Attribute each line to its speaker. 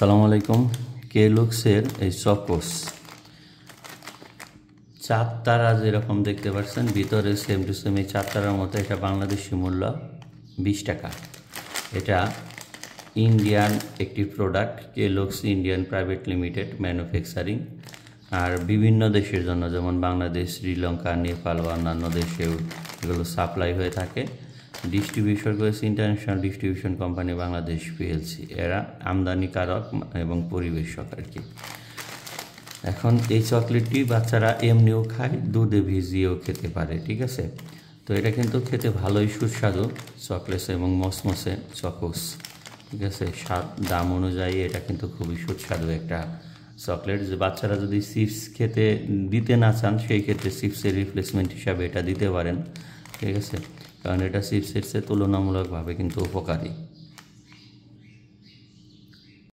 Speaker 1: আসসালামু আলাইকুম। কেলগসের এই চকোস চার তারা যেরকম দেখতে পাচ্ছেন ভিতরে সেম টু সেম এই চার তারার মতো, এটা বাংলাদেশি মূল্য 20 টাকা। এটা ইন্ডিয়ান একটি product, Kellogg's Indian private limited manufacturing, আর বিভিন্ন দেশের জন্য যেমন বাংলাদেশ, শ্রীলঙ্কা, নেপাল বা অন্যান্য দেশেও এগুলো সাপ্লাই হয়ে থাকে। ডিস্ট্রিবিউশন করেছে international distribution company Bangladesh PLC. এরা আমদানিকারক এবং পরিবেশক আর কি। এখন এই চকলেটটি বাচ্চারা এমনিও খায়, দুধে ভিজিয়েও খেতে পারে, ঠিক আছে। তো এটা কিন্তু খেতে ভালোই সুস্বাদু চকলেট এবং মসমসে চকোস, ঠিক আছে। স্বাদ দাম অনুযায়ী এটা কিন্তু খুবই সুস্বাদু একটা চকলেট। যে বাচ্চারা যদি চিপস খেতে দিতে না চান সেই ক্ষেত্রে চিপসের রিপ্লেসমেন্ট হিসাবে এটা দিতে পারেন, ঠিক আছে, কারণ এটা চিপসের চেয়ে তুলনামূলকভাবে কিন্তু উপকারী।